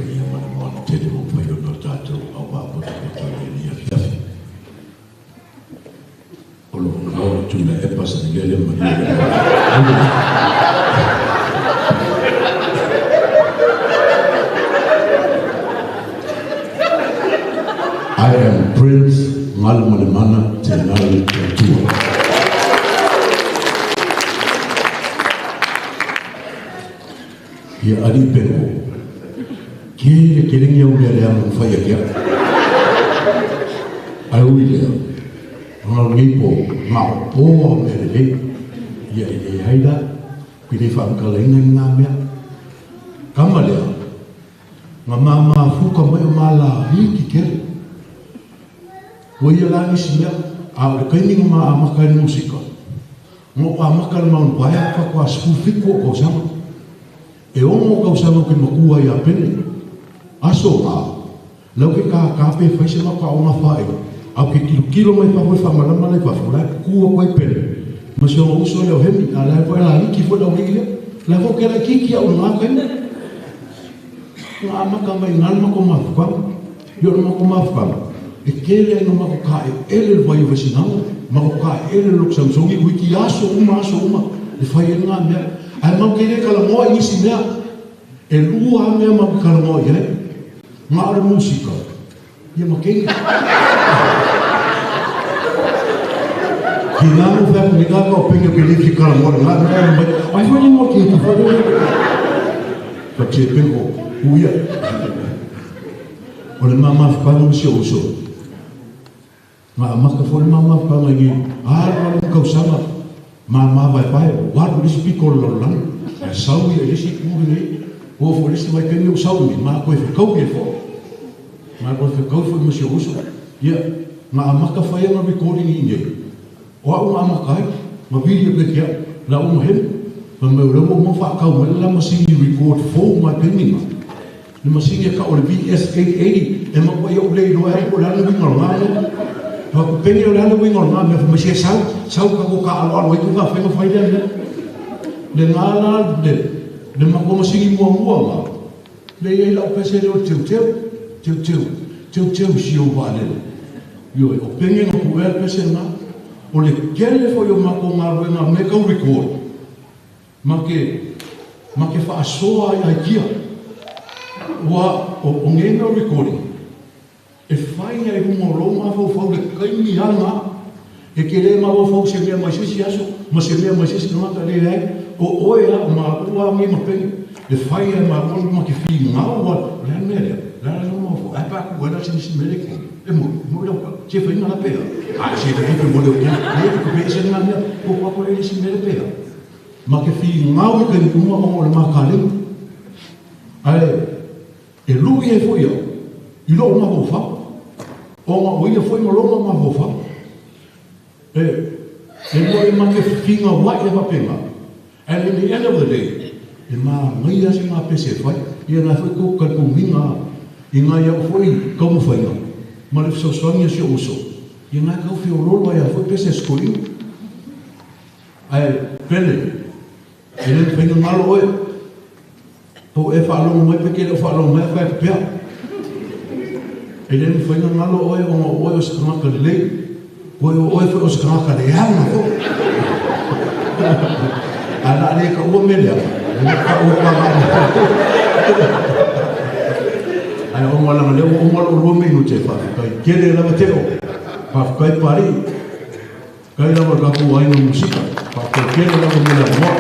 ia mana te te mo pai o tātou au pāpota e tātou ia fiafi. O lo ngau tūna e pasa ni gele I am Prince Ngalamanamana Te Ngāli Tatua. Ia ari peno, kere kerengi au lea lea mung whaia kia. Ai ui lea, ngā ngipo, ngā pōa mere le, ia e haida, kire whankala inga ngā mea. Kama lea, ngā māma fuka mai o māla hiki kere. Wai ala nisi mea, a ore kaini ngā mā amaka ni musika. Ngō amaka ni maunu paia whakua skufiko o kausama. E ongo kausama ke makua ia pene. Aso ngā, lau ke kāpe whaise maka o ngā whae. Au ke kilo mai whakoe whamalama lai whawhulai, kua koe pene. Masio ngā uso leo hemi, a lai koe la hiki fo lau hiki lea. Lai fo ke lai kiki au ngā kaina. Ngā amaka mai ngalma ko mawhukama. Yoro mako mawhukama. E kele no mako ka e ele vai vasinanga, mako ka ele lok Samsongi wiki aso uma, le fai ngā mea. Ai mau kere kala moa isi mea, e lua mea mau kala moa ia, ngā ora musika, ia ma kenge. Ki ngā mo whaka ni ngā kau penga ke lifi kala moa ngā mea mai, ai whani moa ki ki whare. Ka te pengo, uia. O le mama whakanga si o uso. Ngā amaka fo le mama whakanga ngi, āra mo kausanga, mama vai pai, waru lisi piko lolang, e saui e lisi kuri nei, o fo lisi vai kemi o saui, ma koe whikau e fo. Ma koe whikau fo masi o uso. Ia, ngā amaka whai anga recording i nei. O au ngā amaka ai, ma video ke kia, la o mahem, ma meu ramo mo whakau, ma la masingi record fo mai kemi ma. Le masingi ka o le VS880, e ma koe o lei roa e o lana wingar ngā. Wa ku pengi o lana wingar ngā, me fa masi e sau ka ko ka alo i tunga whenga whaidea le. Le ngāla, le mako masingi mua ngā. Le ei lau pese leo teu si o wālele. Yo e o pengi ngā kuwea pese ngā, o le kele fo yo mako ngā roe ngā me kau record. Ma ke whaasoa i aikia. Wa o ngenga recording. E whai ai hunga roma fau le kaimi anga, e ke le mawa fau se mea mai sisi aso, ma se mea mai sisi ngata le ai, o oea o maa ua mi ma pengi, e whai ai maa ua ma ke whi ngau wa, lea mea lea, lea roma fau, ai paku wala sinisi meleke, e mo leo ka, se whainga la pea, ai se te kipe mo leo kia, lea ke kupe ese nga mea, ko wako ele si mele pea, ma ke whi ngau i kani kumua o le maa kālemu, ai, e lui e foi au, i lo ma ho fa, o ma o ia foi ma lo ma ho fa, e mo e ma ke finga wa e va pena, and in the end of the day, e ma mai asi ma pese fai, ia na foi ko ka ko minga, i nga ia foi como foi no, ma le so sonia si uso, ia na ka fi o lo ia foi pese skoli, ai pele, e le foi no malo e po e whaalonga mai peke le whaalonga mai whae pia. E le ni whainga ngalo oe o skanaka le lei. Oe whae o skanaka le hanga o. Ana le ka ua melea. Le ka ua kama. Ai o mwalanga leo o mwalo rua minu te whaakai. Kere lava te o. Whaakai pari. Kai lava kaku aina musika. Whaakai kere lava mele moa.